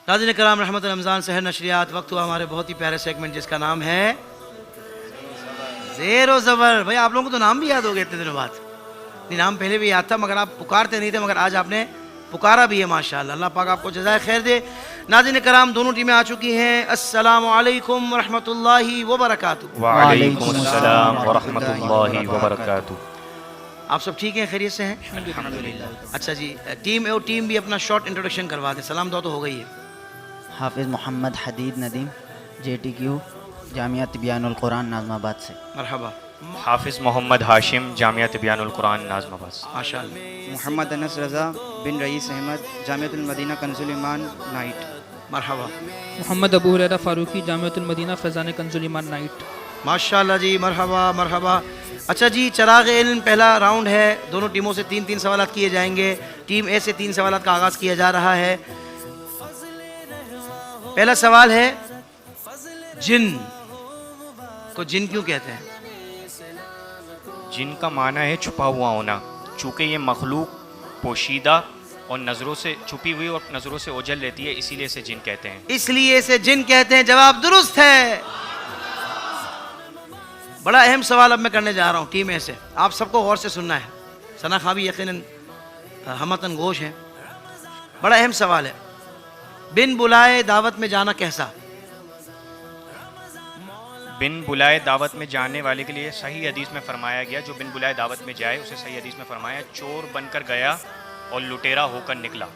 नाज़रीन कराम, रहमत रमज़ान सहर नशरियात, वक्त हुआ हमारे बहुत ही प्यारे सेगमेंट जिसका नाम है ज़ेर व ज़बर। भाई आप लोगों को तो नाम भी याद हो गए इतने दिनों बाद। नहीं, नाम पहले भी याद था मगर आप पुकारते नहीं थे, मगर आज आपने पुकारा भी है माशाअल्लाह। अल्लाह पाक आपको जज़ाए खैर दे। नाज़रीन कराम, दोनों टीमें आ चुकी हैं। अस्सलामु अलैकुम व रहमतुल्लाहि व बरकातुहू। व अलैकुम अस्सलाम व रहमतुल्लाहि व बरकातुहू। आप सब ठीक हैं, खैरियत से हैं? अल्हम्दुलिल्लाह। अच्छा जी, टीम भी अपना शॉर्ट इंट्रोडक्शन करवा दें। सलाम दुआ तो हो गई है। हाफिज़ मोहम्मद हदीद नदीम, JTQ जामिया तिबियानुल कुरान नाज़माबाद से। मरहबा, हाफिज़ मोहम्मद हाशिम, जामिया तिबियानुल कुरान नाज़माबाद से। माशाअल्लाह, मोहम्मद अनस रज़ा बिन रईस अहमद, जामियतुल मदीना कंजुल ईमान नाइट। मरहबा, मोहम्मद अबू हुरैरा फ़ारूकी, जामियतुल मदीना फैज़ान कंजुल ईमान नाइट। माशाअल्लाह जी, मरहबा मरहबा। अच्छा जी, चराग़ इल्म पहला राउंड है। दोनों टीमों से 3-3 सवालात किए जाएंगे। टीम ए से 3 सवालात का आगाज़ किया जा रहा है। पहला सवाल है, जिन को जिन क्यों कहते हैं? जिन का माना है छुपा हुआ होना, चूँकि ये मखलूक पोशीदा और नज़रों से छुपी हुई और नज़रों से ओझल लेती है, इसीलिए इसे जिन कहते हैं। इसलिए इसे जिन कहते हैं। जवाब दुरुस्त है। बड़ा अहम सवाल अब मैं करने जा रहा हूँ टीम ए से। आप सबको गौर से सुनना है। सना खां भी यकीनन हमतन गोश है। बड़ा अहम सवाल है। बिन बुलाए दावत में जाना कैसा? बिन बुलाए दावत में जाने वाले के लिए सही हदीस में फरमाया गया, जो बिन बुलाए दावत में जाए उसे सही हदीस में फरमाया, चोर बनकर गया और लुटेरा होकर निकला।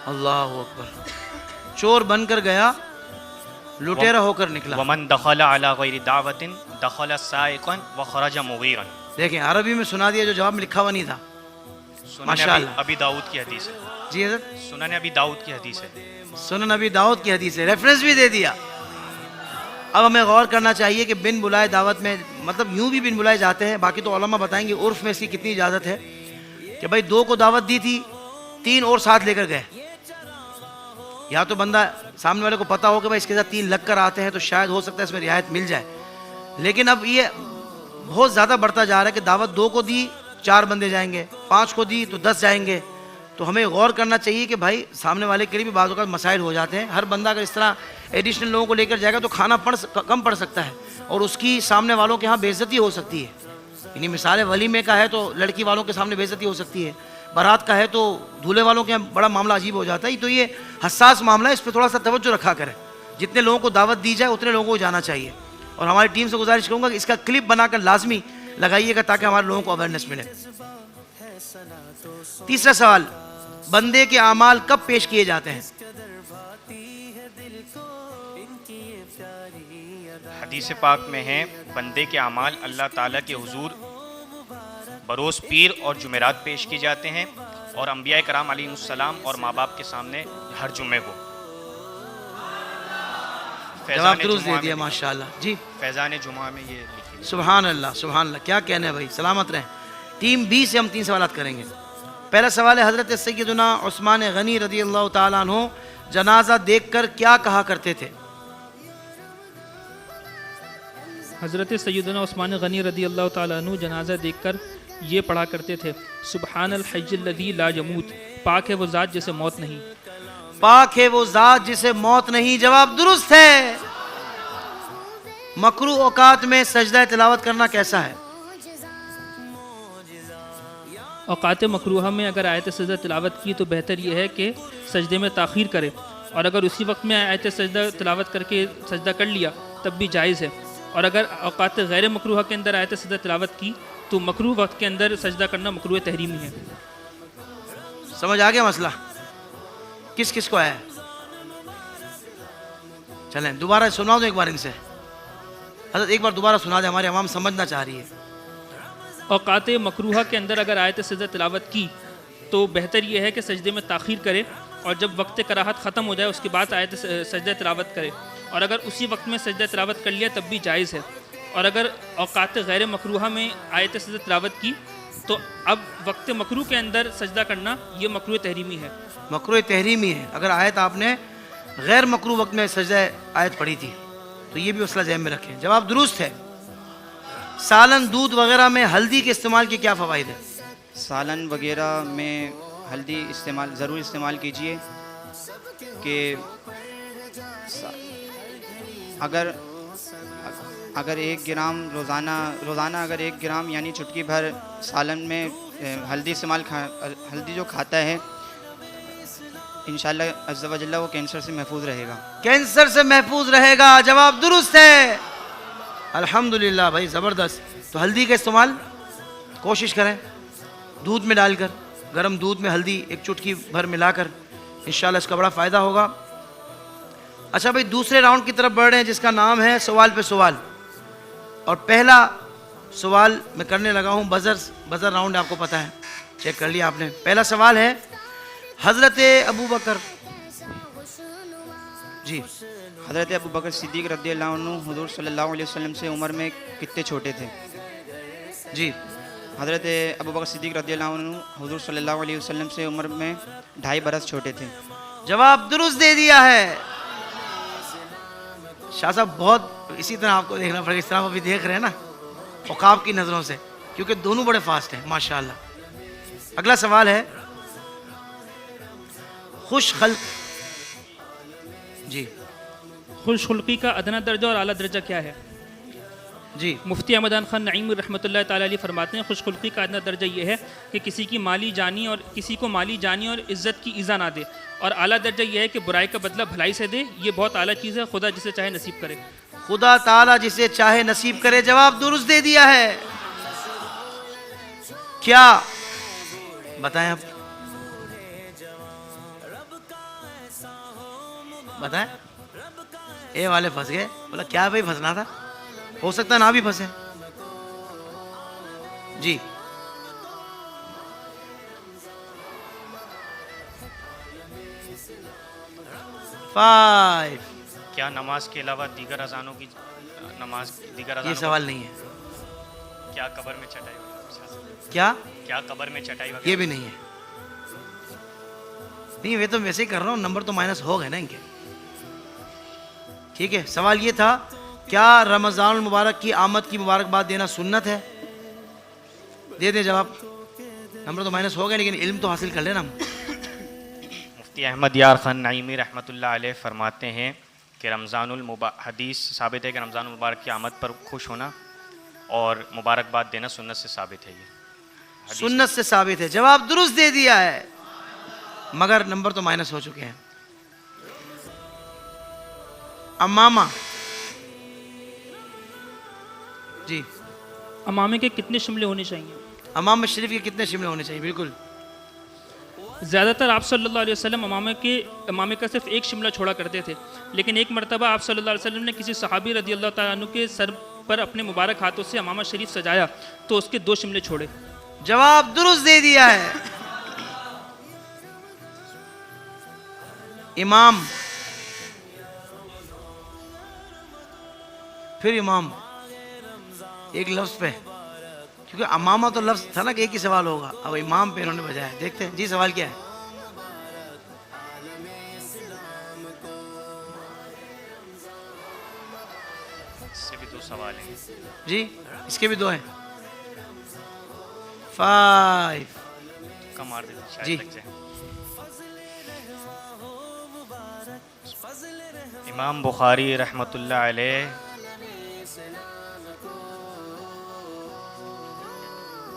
अल्लाह अकबर। चोर बनकर गया, लुटेरा होकर निकला। वमन दखला अला गैरि दावतिन दखला साइक़न व खरजा मुगीरन। देखें, अरबी में सुना दिया जो जवाब में लिखा हुआ नहीं था। माशाअल्लाह। अभी दाऊद की हदीस है। जी हज़रत, सुनन अभी दाऊद की हदीस है। सुनन अबी दाऊद की हदीस है, रेफरेंस भी दे दिया। अब हमें गौर करना चाहिए कि बिन बुलाए दावत में मतलब यूं भी बिन बुलाए जाते हैं। बाकी तो उलमा बताएंगे उर्फ में इसकी कितनी इजाज़त है कि भाई 2 को दावत दी थी, 3 और साथ लेकर गए। या तो बंदा सामने वाले को पता हो कि भाई इसके साथ 3 लग कर आते हैं तो शायद हो सकता है इसमें रियायत मिल जाए। लेकिन अब ये बहुत ज़्यादा बढ़ता जा रहा है कि दावत 2 को दी 4 बंदे जाएंगे, 5 को दी तो 10 जाएंगे। तो हमें गौर करना चाहिए कि भाई सामने वाले के लिए भी बाज़ औक़ात मसाइल हो जाते हैं। हर बंदा अगर इस तरह एडिशनल लोगों को लेकर जाएगा तो खाना कम पड़ सकता है और उसकी सामने वालों के यहाँ बेइज्जती हो सकती है। यानी मिसाल वलीमे का है तो लड़की वालों के सामने बेइज्जती हो सकती है, बारात का है तो दूल्हे वालों के यहाँ बड़ा मामला अजीब हो जाता है। तो ये हसास मामला है, इस पर थोड़ा सा तवज्जो रखा करें। जितने लोगों को दावत दी जाए उतने लोगों को जाना चाहिए। और हमारी टीम से गुजारिश करूँगा कि इसका क्लिप बनाकर लाजमी लगाइएगा ताकि हमारे लोगों को अवेयरनेस मिले। तीसरा सवाल, बंदे के आमाल कब पेश किए जाते हैं? हदीस पाक में है, बंदे के अमाल अल्लाह ताला के हुजूर बरोज़ पीर और जुमेरात पेश किए जाते हैं और अंबिया कराम अलैहिस्सलाम और माँ बाप के सामने हर जुम्मे को। जवाब दुरुस्त दे दिया माशाअल्लाह जी। फैज़ान जुमा में ये लिखी है। सुभान अल्लाह सुभान अल्लाह, क्या कहने हैं भाई, सलामत रहें। टीम बी से हम 3 सवालात करेंगे। पहला सवाल है, हज़रत सैयदना उस्मान गनी रज़ी अल्लाह ताला अन्हु जनाजा देखकर क्या कहा करते थे? हज़रत सैयदना उस्मान गनी रदी अल्लाह ताला अन्हु जनाजा देखकर ये पढ़ा करते थे, सुबहानल हय्यिल लज़ी ला यमूत, पाक है वो ज़ात जिसे मौत नहीं। पाक है वो ज़ात जिसे मौत नहीं। जवाब दुरुस्त है। मकरू औकात में सजदा तिलावत करना कैसा है? औकात मकरूहा में अगर आयत सजदा तिलावत की तो बेहतर यह है कि सजदे में ताख़ीर करे, और अगर उसी वक्त में आयत सजदा तिलावत करके सजदा कर लिया तब भी जायज़ है। और अगर औकात गैर मकरूहा के अंदर आयत सजदा तिलावत की तो मकरूह वक्त के अंदर सजदा करना मकरूह तहरीमी है। समझ आ गया मसला? किस किस को आया है? चलें दोबारा सुना दो एक बार इनसे। हज़रत एक बार दोबारा सुना दे, हमारी आवाम समझना चाह रही है। औकात मकरूहा के अंदर अगर आयत सजदा तिलावत की तो बेहतर यह है कि सजदे में ताख़ीर करे, और जब वक्त कराहत ख़त्म हो जाए उसके बाद आयत सजदा तिलावत करे। और अगर उसी वक्त में सजदा तिलावत कर लिया तब भी जायज़ है। और अगर औकात गैर मकरूहा में आयत सजदा तिलावत की तो अब वक्त मकरूह के अंदर सजदा करना ये मकरूह तहरीमी है। मकरूह तहरीमी है। अगर आयत आपने गैर मकरूह वक्त में सजदा आयत पढ़ी थी तो ये भी मसला ज़हन में रखें। जवाब दुरुस्त है। सालन दूध वगैरह में हल्दी के इस्तेमाल के क्या फ़वाइद है? सालन वगैरह में हल्दी ज़रूर इस्तेमाल कीजिए। कि अगर अगर 1 ग्राम रोज़ाना अगर 1 ग्राम यानी चुटकी भर सालन में हल्दी जो खाता है, इंशाअल्लाह अज़्ज़ा व जल्ला वो कैंसर से महफूज रहेगा। कैंसर से महफूज रहेगा। जवाब दुरुस्त है, अल्हम्दुलिल्लाह भाई, ज़बरदस्त। तो हल्दी का इस्तेमाल कोशिश करें, दूध में डालकर, गर्म दूध में हल्दी 1 चुटकी भर मिलाकर, इंशाअल्लाह इसका बड़ा फ़ायदा होगा। अच्छा भाई, दूसरे राउंड की तरफ बढ़ रहे हैं जिसका नाम है सवाल पे सवाल। और पहला सवाल मैं करने लगा हूँ, बज़र राउंड आपको पता है, चेक कर लिया आपने। पहला सवाल है, हज़रत अबू बकर जी, हज़रत अबू बकर सिद्दीक़ रज़ियल्लाहु अन्हु हुज़ूर सल्लल्लाहु अलैहि वसल्लम से उम्र में कितने छोटे थे? जी, हज़रत अबू बकर सिद्दीक़ रज़ियल्लाहु अन्हु हुज़ूर सल्लल्लाहु अलैहि वसल्लम से उम्र में 2.5 बरस छोटे थे। जवाब दुरुस्त दे दिया है। शाह साहब बहुत इसी तरह आपको देखना पड़ेगा, इस तरह आप अभी देख रहे हैं ना औकाब की नज़रों से, क्योंकि दोनों बड़े फास्ट हैं माशाल्लाह। अगला सवाल है, खुश खल्क जी, खुशखुल्की का अदना दर्जा और आला दर्जा क्या है? जी, मुफ्ती अहमदान खान नईम रहमतुल्लाह ताला अलैह फरमाते हैं, खुशखुल्की का अदना दर्जा ये है कि किसी को माली जानी और इज़्ज़त की ईज़ा ना दे, और आला दर्जा ये है कि बुराई का बदला भलाई से दे। ये बहुत आला चीज़ है, खुदा जिसे चाहे नसीब करे। खुदा ताला जिसे चाहे नसीब करे। जवाब दुरुस्त दे दिया है। क्या बताएं आप, बताएं। ए वाले फंस गए, बोला क्या भाई फंसना था, हो सकता है ना भी फंसे। जी, फाइव। क्या नमाज के अलावा दीगर अजानों की ये अजानों सवाल नहीं है। क्या कब्र में चटाई वगैरह? क्या कब्र में चटाई ये वगैरह? भी नहीं है। नहीं, वे तो वैसे ही कर रहा हूँ, नंबर तो माइनस हो गए ना इनके। ठीक है, सवाल ये था, क्या रमज़ान मुबारक की आमद की मुबारकबाद देना सुन्नत है? दे दें जवाब। नंबर तो माइनस हो गए, लेकिन इल्म तो हासिल कर लेना हम। मुफ्ती अहमद यार खान नईमी रहमतुल्लाह अलैह फरमाते हैं कि हदीस साबित है कि रमज़ान मुबारक की आमद पर खुश होना और मुबारकबाद देना सुन्नत से साबित है। ये सुन्नत से साबित है। जवाब दुरुस्त दे दिया है, मगर नंबर तो माइनस हो चुके हैं। अम्मामा जी, अमामे के कितने शिमले होने चाहिए? अमाम शरीफ के कितने शिमले होने चाहिए? बिल्कुल। ज़्यादातर आप सल्लल्लाहु अलैहि वसल्लम अमामे का सिर्फ 1 शिमला छोड़ा करते थे, लेकिन एक मरतबा आप सल्लल्लाहु अलैहि वसल्लम ने किसी सहाबी रज़ियल्लाहु ताला अन्हु के सर पर अपने मुबारक हाथों से अमामा शरीफ सजाया तो उसके 2 शिमले छोड़े। जवाब दुरुस्त दे दिया है। इमाम, फिर इमाम, एक लफ्ज पे, क्योंकि अमामा तो लफ्ज था ना कि एक ही सवाल होगा, अब इमाम पे इन्होंने बजाया। देखते हैं जी, सवाल क्या है? इससे भी 2 सवाल हैं। जी, इसके भी 2 हैं। 5। कम मार दे शायद जी। लग जाए। इमाम बुखारी रहमतुल्लाह अलैह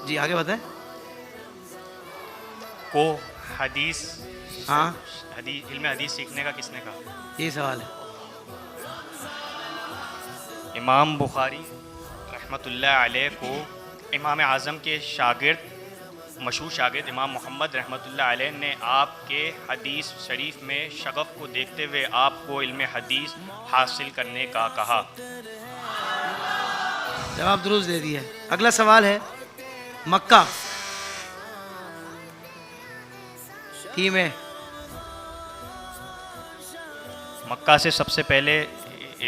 जी, आगे बताएं। को हदीस हाँ, इल्म हदीस सीखने का किसने कहा? यही सवाल है। इमाम बुखारी रहमतुल्लाह अलैह को इमाम आज़म के शागिर्द, मशहूर शागिर्द इमाम मोहम्मद रहमतुल्लाह अलैह ने आपके हदीस शरीफ में शगफ को देखते हुए आपको इल्म हदीस हासिल करने का कहा। जवाब दुरुस्त दे दिया है। अगला सवाल है, मक्का टीम है, मक्का से सबसे पहले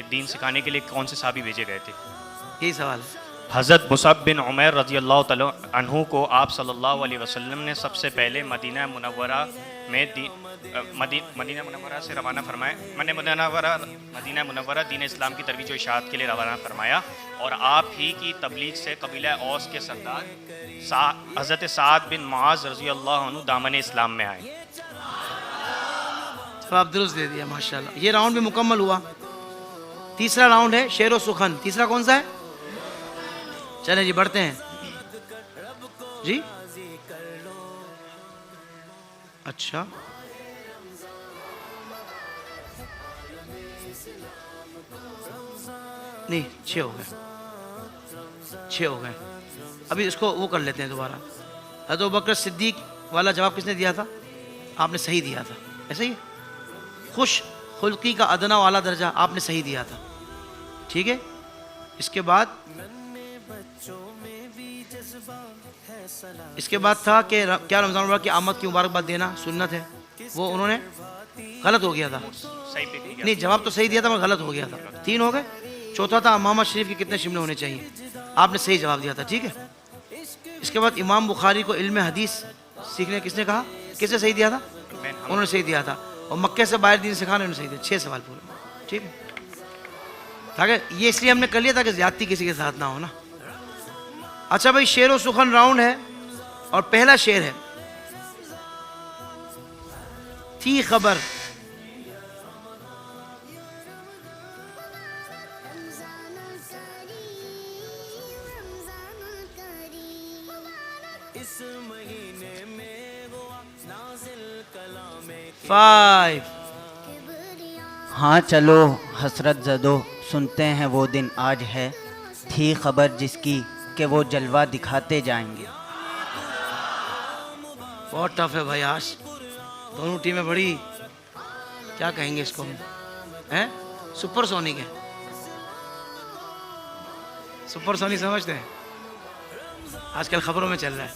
दीन सिखाने के लिए कौन से साहबी भेजे गए थे? यही सवाल है। हज़रत मुसअब बिन उमैर रज़ियल्लाहु तआला अन्हु को आप सल्लल्लाहु अलैहि वसल्लम ने सबसे पहले मदीना मुनव्वरा से रवाना फरमाया। मदीना मुनव्वरा दीन इस्लाम की तरवीज और इशाअत के लिए रवाना फरमाया, और आप ही की तबलीग से कबीला औस के सरदार हज़रत साद बिन मुआज़ रज़ियल्लाहु अन्हु दामन इस्लाम में आए। जवाब दुरुस्त दे दिया, माशाल्लाह। ये राउंड भी मुकम्मल हुआ। तीसरा राउंड है शेर व सुखन। तीसरा कौन सा है? चले जी बढ़ते हैं जी। अच्छा, नहीं 6 हो गए, 6 हो गए। अभी इसको वो कर लेते हैं दोबारा। हज़रत अबू बकर सिद्दीक वाला जवाब किसने दिया था? आपने सही दिया था, ऐसे ही। खुश खुल्की का अदना वाला दर्जा आपने सही दिया था, ठीक है। इसके बाद था कि क्या रमज़ान मुबारक की आमद की मुबारकबाद देना सुन्नत है, वो उन्होंने गलत हो गया था। सही पे किया। नहीं, जवाब तो सही दिया था मगर गलत हो गया था। 3 हो गए। चौथा था इमाम शरीफ के कितने शिमले होने चाहिए, आपने सही जवाब दिया था, ठीक है। इसके बाद इमाम बुखारी को इल्म हदीस सीखने किसने कहा, किसने सही दिया था? उन्होंने सही दिया था। और मक्के से बाहर दीन सिखाने उन्होंने सही दिया। 6 सवाल पूरे, ठीक है। ताकि ये इसलिए हमने कर लिया ताकि ज्यादती किसी के साथ ना हो ना। अच्छा भाई, शेर व सुखन राउंड है और पहला शेर है, थी खबर फाइव। हाँ चलो हसरत ज़दो, सुनते हैं वो दिन आज है, थी खबर जिसकी कि वो जलवा दिखाते जाएंगे। बहुत टफ है भाई आज। दोनों टीमें बड़ी, क्या कहेंगे इसको हम, हैं? सुपर सोनिक है। सुपर सोनिक समझते हैं, आजकल खबरों में चल रहा है।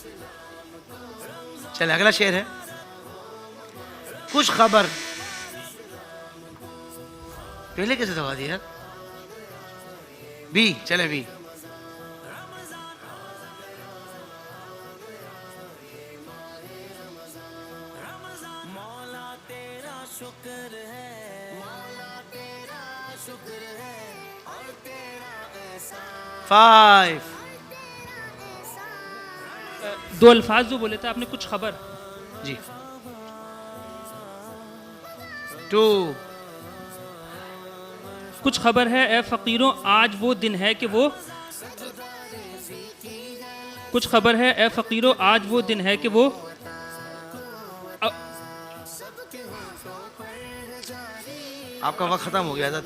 चले अगला शेर है, कुछ खबर। पहले कैसे दबा दिया यार? बी, चले बी। फाइव। 2 अल्फाज जो बोले थे आपने, कुछ खबर। जी। 2। कुछ खबर है ए फ़कीरों आज वो दिन है कि वो, कुछ खबर है ए फ़कीरों आज वो दिन है कि वो, आपका वक्त खत्म हो गया था।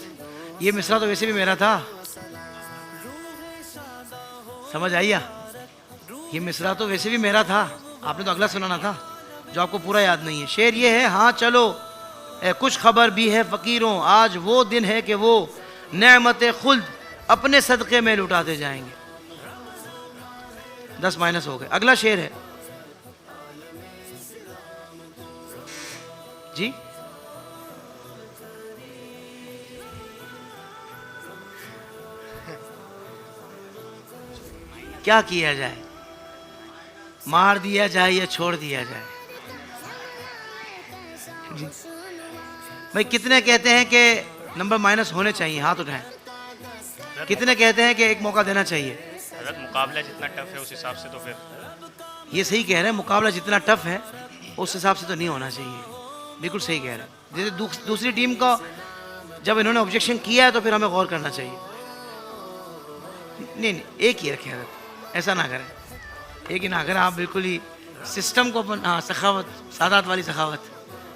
ये मिसरा तो वैसे भी मेरा था, समझ आइया। ये मिसरा तो वैसे भी मेरा था, आपने तो अगला सुनाना था जो आपको पूरा याद नहीं है। शेर ये है, हाँ चलो कुछ खबर भी है फ़कीरों आज वो दिन है कि वो नेमत खुल्द अपने सदक़े में लुटाते जाएंगे। 10 माइनस हो गए। अगला शेर है जी, क्या किया जाए, मार दिया जाए या छोड़ दिया जाए? जी भाई, कितने कहते हैं कि नंबर माइनस होने चाहिए? हाथ उठाएं। कितने कहते हैं कि एक मौका देना चाहिए? हज़रत मुकाबला जितना टफ है उस हिसाब से तो फिर ये सही कह रहे हैं, मुकाबला जितना टफ है उस हिसाब से तो नहीं होना चाहिए। बिल्कुल सही कह रहे हैं। जैसे दूसरी टीम का जब इन्होंने ऑब्जेक्शन किया है तो फिर हमें गौर करना चाहिए। नहीं, एक ही रखें हज़रत, ऐसा ना करें, एक ही ना करें। आप बिल्कुल ही सिस्टम को अपन, हाँ, सखावत, सादात वाली सखावत।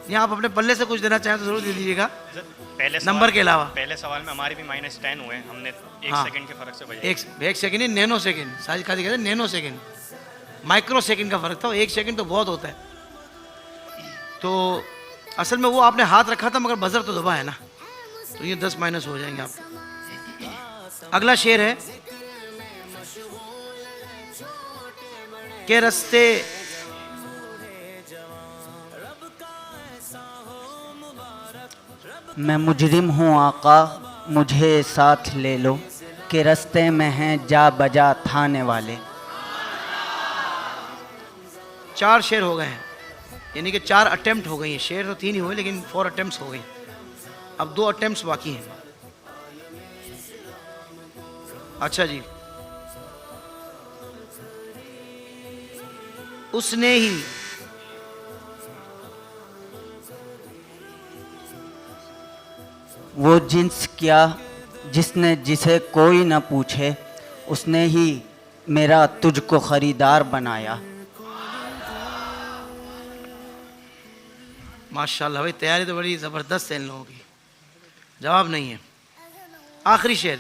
यहाँ आप अपने पल्ले से कुछ देना चाहें तो जरूर दे दीजिएगा, पहले नंबर के अलावा। पहले सवाल में हमारे भी -10 हुए, हमने 1 हाँ। सेकंड के फर्क से बजाय। एक सेकंड नहीं, नैनो सेकंड। साजिद खादी कहते हैं नैनो सेकंड, माइक्रो सेकंड का फर्क था। 1 सेकंड तो बहुत होता है। तो असल में वो आपने हाथ रखा था मगर बजर तो दबा है ना, तो ये 10 माइनस हो जाएंगे आपको। अगला शेर है के रस्ते मैं मुजरिम हूँ आका मुझे साथ ले लो, के रस्ते में हैं जा बजा थाने वाले। 4 शेर हो गए हैं, यानी कि 4 अटेम्प्ट हो गई हैं। शेर तो 3 ही हुए लेकिन 4 अटेम्प्ट्स हो गई। अब 2 अटेम्प्ट्स बाकी हैं। अच्छा जी, उसने ही वो जिन्स क्या जिसने जिसे कोई न पूछे, उसने ही मेरा तुझको खरीदार बनाया। माशाल्लाह भाई, तैयारी तो बड़ी ज़बरदस्त है इन लोगों की। जवाब नहीं है। आखिरी शेर,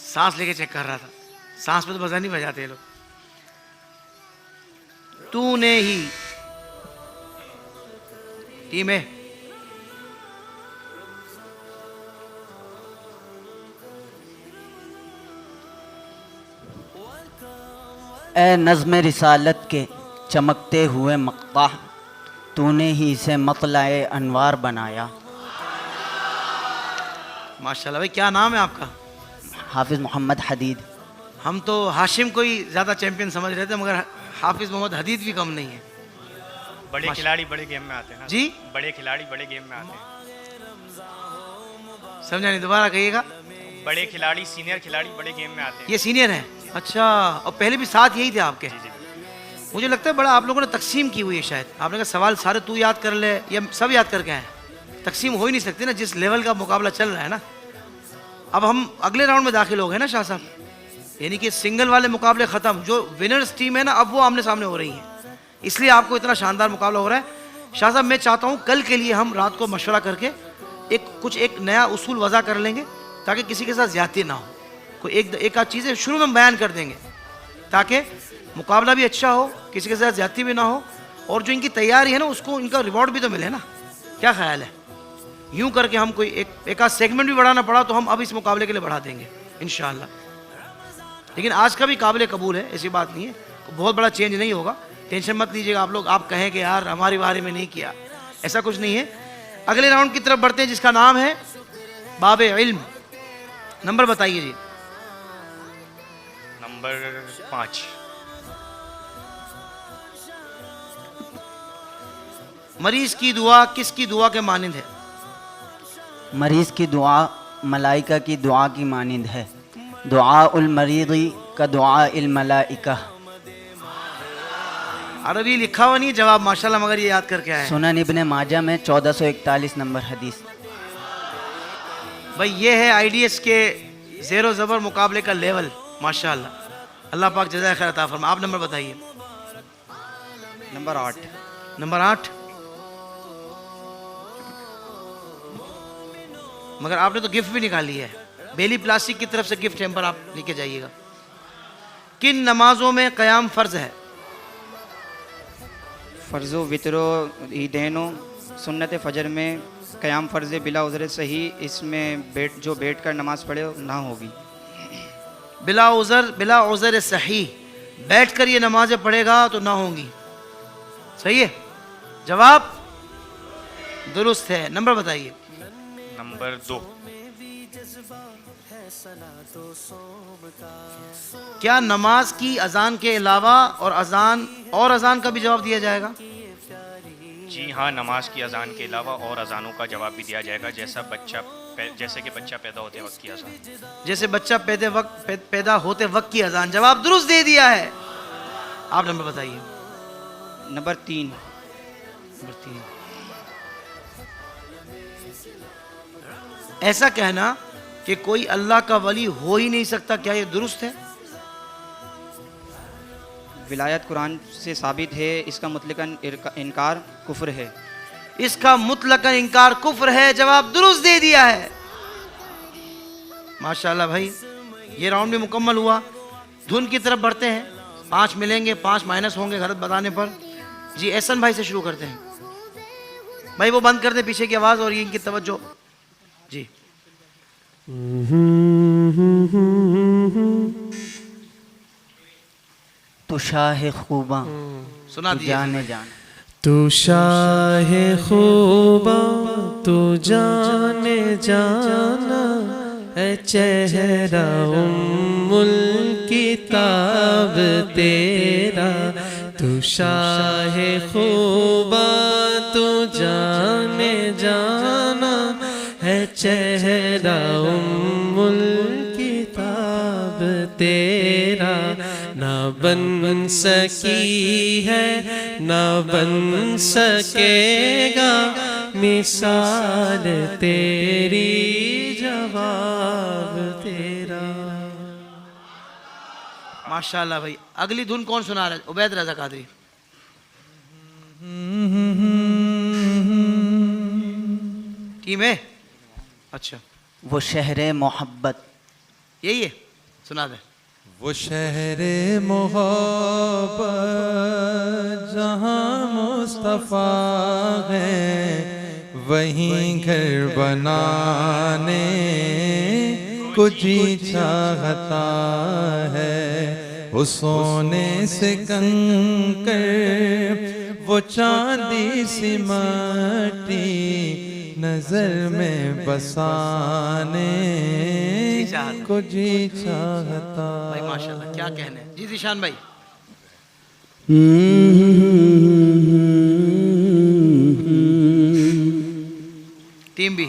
सांस लेके चेक कर रहा था, सांस पे तो बजा नहीं बजाते ये लोग। तूने ही, टीम है, ए नज़्म रिसालत के चमकते हुए मक्ता, तूने ही इसे मतलाए अनवार बनाया। माशाल्लाह भाई, क्या नाम है आपका? हाफिज़ मोहम्मद हदीद। हम तो हाशिम को ही ज़्यादा चैंपियन समझ रहे थे, मगर हाफिज़ मोहम्मद हदीद भी कम नहीं है। बड़े खिलाड़ी बड़े गेम में आते हैं ना जी? बड़े खिलाड़ी बड़े गेम में आते हैं। समझा नहीं, दोबारा कहिएगा। बड़े खिलाड़ी सीनियर खिलाड़ी बड़े गेम में आते हैं। ये सीनियर है? अच्छा, और पहले भी साथ यही थे आपके? जी जी। मुझे लगता है बड़ा आप लोगों ने तकसीम की हुई है शायद। आपने कहा सवाल सारे तू याद कर ले, या सब याद करके आए? तकसीम हो ही नहीं सकती ना, जिस लेवल का मुकाबला चल रहा है ना। अब हम अगले राउंड में दाखिल हो गए ना शाह साहब, यानी कि सिंगल वाले मुकाबले ख़त्म। जो विनर्स टीम है ना, अब वो आमने सामने हो रही है, इसलिए आपको इतना शानदार मुकाबला हो रहा है। शाह साहब, मैं चाहता हूँ कल के लिए हम रात को मशवरा करके एक नया उसूल वज़ा कर लेंगे, ताकि किसी के साथ ज़्यादती ना हो। कोई एक आध चीज़ें शुरू में हम बयान कर देंगे, ताकि मुकाबला भी अच्छा हो, किसी के साथ ज़्यादती भी ना हो, और जो इनकी तैयारी है ना, उसको इनका रिवॉर्ड भी तो मिले ना। क्या ख्याल है? यूं करके हम कोई एक आध सेगमेंट भी बढ़ाना पड़ा तो हम अब इस मुकाबले के लिए बढ़ा देंगे इंशाअल्लाह। लेकिन आज का भी काबिल कबूल है, ऐसी बात नहीं है, बहुत बड़ा चेंज नहीं होगा, टेंशन मत लीजिएगा आप लोग। आप कहें कि यार हमारी बारे में नहीं किया, ऐसा कुछ नहीं है। अगले राउंड की तरफ बढ़ते हैं, जिसका नाम है बाबे इल्म। नंबर बताइए जी। नंबर 5। मरीज की दुआ किसकी दुआ के मानिंद है? मरीज़ की दुआ मलाइका की दुआ की मानिंद है। दुआ उल मरीज़ी का दुआ इल मलाइका। अरबी लिखा हुआ नहीं जवाब, माशाल्लाह, मगर ये याद करके आए। सुनन इब्ने माजा में 1441 नंबर हदीस। भाई ये है आईडीएस के ज़ेरो ज़बर मुकाबले का लेवल, माशाल्लाह। अल्लाह पाक जज़ाए खैर अता फरमाए। आप नंबर बताइए। नंबर 8। नंबर 8। मगर आपने तो गिफ्ट भी निकाली है, बेली प्लास्टिक की तरफ से गिफ्ट हैम्पर आप लेके जाइएगा। किन नमाजों में क़याम फ़र्ज़ है? फ़र्ज़ो वितरो ईदैनो सुन्नत फ़जर में क़याम फ़र्ज़ बिला उज़र सही, इसमें बैठ कर नमाज़ पढ़े ना होगी। बिला उज़र सही, बैठ कर ये नमाज़ें पढ़ेगा तो ना होंगी। सही है, जवाब दुरुस्त है। नंबर बताइए। नंबर 2। क्या नमाज की अजान के अलावा और अजान का भी जवाब दिया जाएगा? जी हाँ, नमाज की अजान के अलावा और अजानों का जवाब भी दिया जाएगा, जैसे कि बच्चा पैदा होते वक्त की अजान। जैसे बच्चा पैदा होते वक्त की अजान। जवाब दुरुस्त दे दिया है। आप नंबर बताइए। नंबर 3। नंबर 3। ऐसा कहना कि कोई अल्लाह का वली हो ही नहीं सकता, क्या ये दुरुस्त है? विलायत कुरान से साबित है, इसका मुतलकन इनकार कुफ्र है। इसका मुतलकन इनकार कुफ्र है। जवाब दुरुस्त दे दिया है। माशाल्लाह भाई, ये राउंड भी मुकम्मल हुआ। धुन की तरफ बढ़ते हैं। 5 मिलेंगे, 5 माइनस होंगे गलत बताने पर। जी एहसन भाई से शुरू करते हैं। भाई वो बंद कर दे पीछे की आवाज़ और ये इनकी तवज्जो। जी तो शाह खूबा सुना तू दिए। जाने जान। तू शाह खूबा तू जाने जाना है, चेहरा उम्मुल किताब तेरा। तू शाह खूबा तू जाने जाना है, चेहरा उम्मुल किताब तेरा। ना बन सकी है न बन सकेगा मिसाल तेरी, जवाब तेरा। माशाल्लाह भाई। अगली धुन कौन सुना रहा है? उबैद रजा कादरी। टीम है? अच्छा, वो शहर मोहब्बत। यही है, सुना दे। वो शहरे मोहब्बत जहाँ मुस्तफ़ा है, वहीं घर बनाने को जी चाहता है। वो सोने से कंकर, वो चांदी सी माटी, नजर में बसाने को जी चाहता। भाई माशाल्लाह, क्या कहने। जी दिशान भाई। टीम भी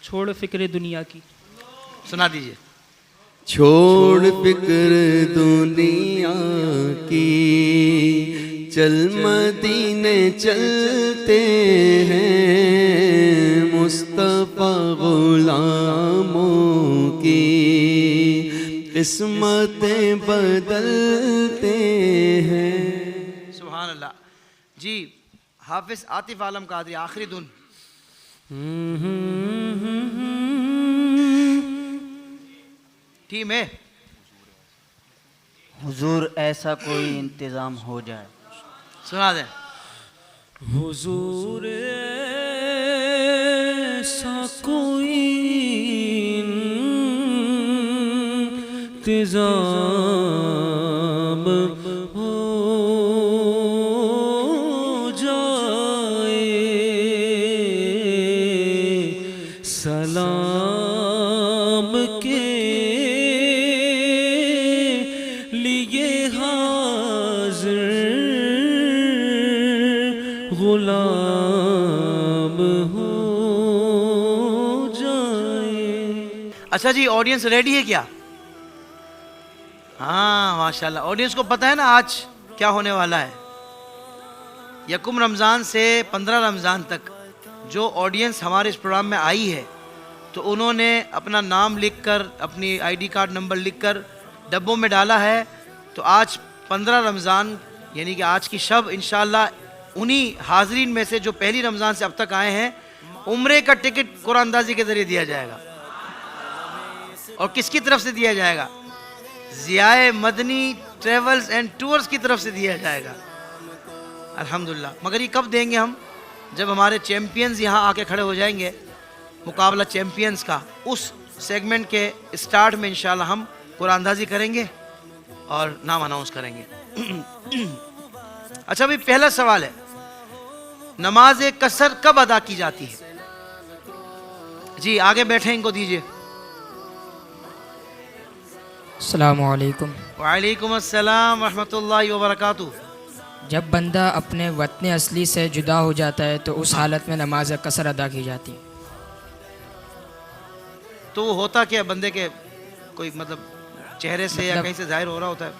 छोड़ फिक्र दुनिया की। सुना दीजिए। छोड़ फिक्र दुनिया की, चल मदीने चलते हैं, मुस्तफ़ा गुलामों की किस्मतें बदलते हैं। सुभान अल्लाह। जी हाफिज आतिफ आलम कादरी, आखिरी धुन। टीम है? हुजूर ऐसा कोई इंतज़ाम हो जाए। सुना दे। हुजूर ऐसा कोई इंतज़ाम हो जाए, सलाम के लिए हाज़िर गुलाम हो जाए। अच्छा जी, ऑडियंस रेडी है क्या? हाँ माशाल्लाह। ऑडियंस को पता है ना आज क्या होने वाला है। यकुम रमज़ान से 15 रमज़ान तक जो ऑडियंस हमारे इस प्रोग्राम में आई है, तो उन्होंने अपना नाम लिखकर, अपनी आईडी कार्ड नंबर लिखकर डब्बों में डाला है। तो आज 15 रमज़ान यानी कि आज की शब इंशाअल्लाह उन्हीं हाजरीन में से जो पहली रमज़ान से अब तक आए हैं, उम्रे का टिकट कुरानंदाजी के ज़रिए दिया जाएगा। और किसकी तरफ से दिया जाएगा? ज़ियाए मदनी ट्रेवल्स एंड टूर्स की तरफ से दिया जाएगा। अल्हम्दुलिल्लाह। मगर ये कब देंगे हम? जब हमारे चैम्पियंस यहाँ आके खड़े हो जाएंगे, मुकाबला चैम्पियंस का, उस सेगमेंट के स्टार्ट में इंशाल्लाह हम कुरानंदाजी करेंगे और नाम अनाउंस करेंगे। अच्छा भाई, पहला सवाल है, नमाज कसर कब अदा की जाती है? जी आगे बैठे इनको दीजिए। अस्सलामुअलैकुम। वालेकुम अस्सलाम रहमतुल्लाहि व बरकातुहू। जब बंदा अपने वतन असली से जुदा हो जाता है तो उस हालत में नमाज कसर अदा की जाती है। तो वो होता क्या बंदे के कोई मतलब चेहरे से या मतलब- कहीं से जाहिर हो रहा होता है?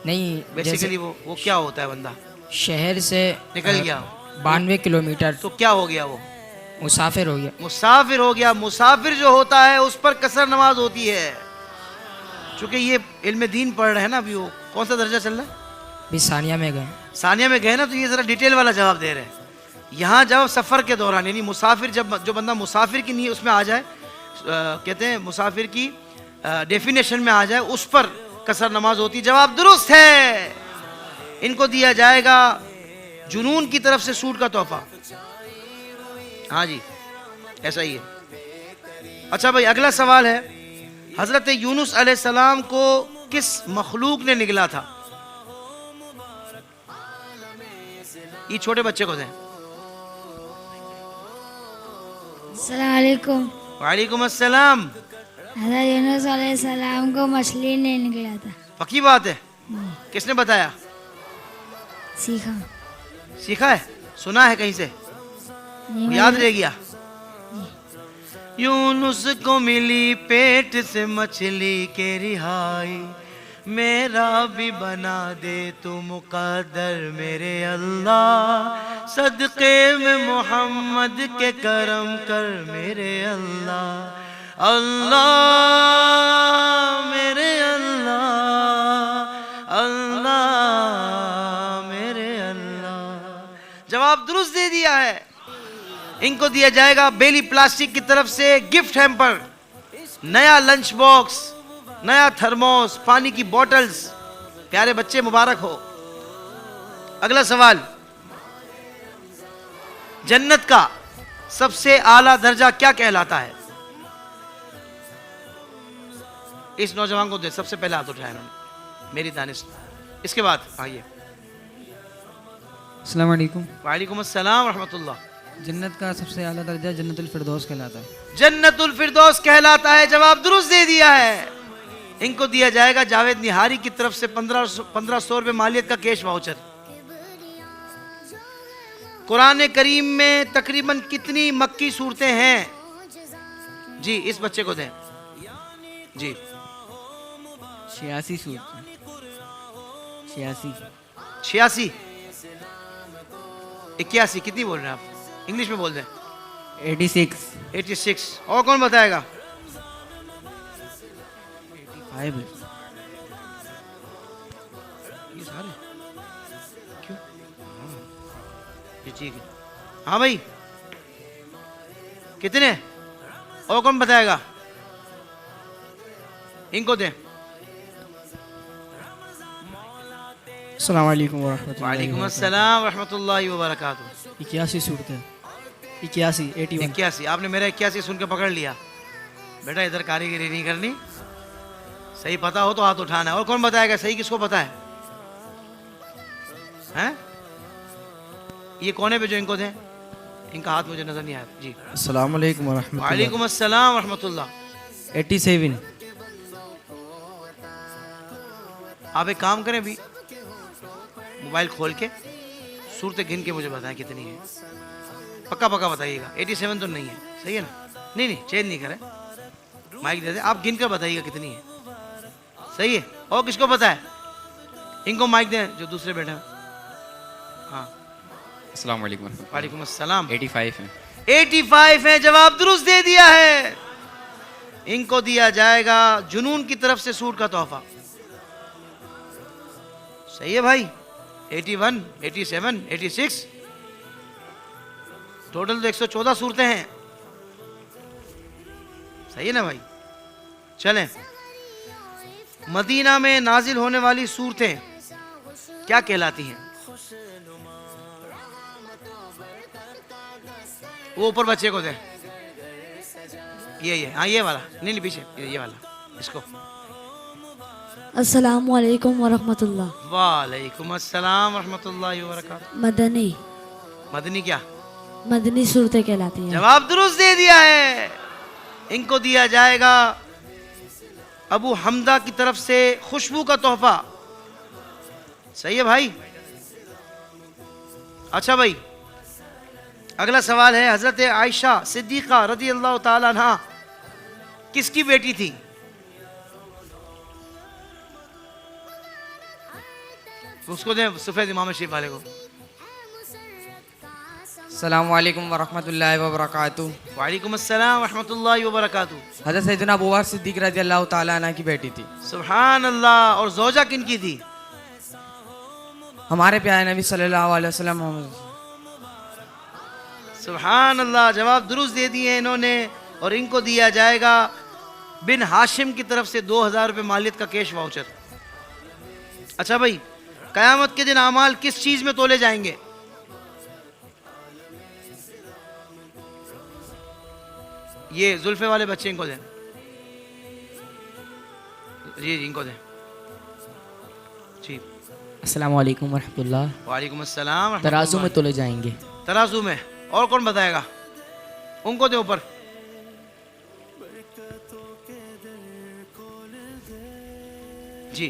नहीं, बेसिकली वो क्या होता है? बंदा शहर से निकल गया, 92 किलोमीटर तो क्या हो गया? वो मुसाफिर हो गया। मुसाफिर हो गया। मुसाफिर जो होता है उस पर कसर नमाज होती है। चूंकि ये इल्म दीन पढ़ रहे हैं ना अभी, वो कौन सा दर्जा चल रहा है? भी सानिया में गए। सानिया में गए ना, तो ये ज़रा डिटेल वाला जवाब दे रहे हैं। यहाँ जब सफ़र के दौरान यानी मुसाफिर, जब जो बंदा मुसाफिर की नहीं उसमें आ जाए, कहते हैं मुसाफिर की डेफिनेशन में आ जाए, उस पर कसर नमाज होती। जवाब दुरुस्त है। इनको दिया जाएगा जुनून की तरफ से सूट का तोहफा। हाँ जी, ऐसा ही है। अच्छा भाई, अगला सवाल है, हज़रत यूनुस अलैहिस्सलाम को किस मखलूक ने निगला था? ये छोटे बच्चे को दें। अस्सलाम वालेकुम। वालेकुम अस्सलाम। हज़रत यूनुस अलैहिस्सलाम को मछली ने निकला था। पक्की बात है? किसने बताया? सीखा। सीखा है? सुना है कहीं से? नहीं, याद रह गया? यूनुस को मिली पेट से मछली के रिहाई, मेरा भी बना दे तू मुक़द्दर मेरे अल्लाह, सदक़े में मोहम्मद के करम कर मेरे अल्लाह। अल्लाह मेरे अल्लाह, अल्लाह मेरे अल्लाह। जवाब दुरुस्त दे दिया है। इनको दिया जाएगा बेली प्लास्टिक की तरफ से गिफ्ट हैम्पर, नया लंच बॉक्स, नया थर्मोस, पानी की बोतल्स। प्यारे बच्चे मुबारक हो। अगला सवाल, जन्नत का सबसे आला दर्जा क्या कहलाता है? इस नौजवान को दे, सबसे पहले हाथ उठाया इन्होंने, मेरी दानिश। इसके बाद आइए। अस्सलाम वालेकुम। वालेकुम अस्सलाम रहमतुल्लाह। जन्नत का सबसे आला दर्जा जन्नतुल फिरदौस कहलाता है। जन्नतुल फिरदौस कहलाता है। जवाब दुरुस्त दे दिया है। इनको दिया जाएगा जावेद निहारी की तरफ से 1500 रुपए मालियत का कैश वाउचर। कुरान करीम में तकरीबन कितनी मक्की सूरतें हैं? जी इस बच्चे को दें। जी 86 सूरत। 86 86 81 कितनी बोल रहे हैं आप? इंग्लिश में बोल दें। 86 और कौन बताएगा? 85 ये सारे क्यों? ठीक है। हाँ भाई कितने? और कौन बताएगा? इनको दें। अस्सलाम वालेकुम व रहमतुल्लाहि वालेकुम अस्सलाम रहमतुल्लाहि व बरकातुहू। 81 सूरत है। 81 81। आपने मेरा 81 सुन के पकड़ लिया। बेटा इधर कारीगरी नहीं करनी, सही पता हो तो हाथ उठाना है। और कौन बताएगा? सही किसको पता है? हैं? ये कौन है पे जो इनको दें? इनका हाथ मुझे नजर नहीं आया। जी अस्सलाम वालेकुम व रहमतुल्लाह। वालेकुम अस्सलाम रहमतुल्लाह। 87 आप एक काम करें, भी मोबाइल खोल के सूरतें गिन के मुझे बताएं कितनी है। पक्का पक्का बताइएगा। 87 तो नहीं है, सही है ना? नहीं चेंज नहीं करें, माइक दे दे, आप गिन कर बताइएगा कितनी है। सही है। और किसको पता है? इनको माइक दें जो दूसरे बैठे हैं। हाँ अस्सलाम वालेकुम। वालेकुम अस्सलाम। 85 है। 85 है। जवाब दुरुस्त दे दिया है। इनको दिया जाएगा जुनून की तरफ से सूट का तोहफा। सही है भाई। 81, 87, 86 टोटल तो 114 सूरतें हैं। सही है ना भाई? चलें। मदीना में नाजिल होने वाली सूरतें क्या कहलाती हैं? वो ऊपर बच्चे को दे। ये हाँ ये वाला नहीं पीछे ये वाला इसको। अस्सलामु अलैकुम व रहमतुल्लाह। वालेकुम अस्सलाम रहमतुल्लाहि व बरकातुहू। मदनी। मदनी क्या? मदनी सूरतें कहलाती हैं। जवाब दुरुस्त दे दिया है। इनको दिया जाएगा अबू हमदा की तरफ से खुशबू का तोहफा। सही है भाई। अच्छा भाई अगला सवाल है, हजरत आयशा सिद्दीका रज़ी अल्लाह ताला अन्हा किसकी बेटी थी? उसको दे सफेद इमाम शरीफ वाले को। अस्सलाम वालेकुम व रहमतुल्लाहि व बरकातुहू। वालेकुम अस्सलाम रहमतुल्लाहि व बरकातुहू। हज़रत सैयदना अबू बकर सिद्दीक़ रज़ी अल्लाह ताला अन्हु की बेटी थी। सुभान अल्लाह। और ज़ौजा किन की थी? हमारे प्यारे नबी सल्लल्लाहु अलैहि वसल्लम। सुभान अल्लाह। जवाब दुरुस्त दे दिए इन्होंने। और इनको दिया जाएगा बिन हाशिम की तरफ से 2000 रुपये मालियत का कैश वाउचर। अच्छा भाई कयामत के दिन अमाल किस चीज में तोले जाएंगे? ये जुल्फे वाले बच्चे इनको दें। जी इनको दें। जी अस्सलाम वालेकुम व रहमतुल्लाह। वालेकुम अस्सलाम। तराजू में तोले जाएंगे। तराजू में। और कौन बताएगा? उनको दे ऊपर। जी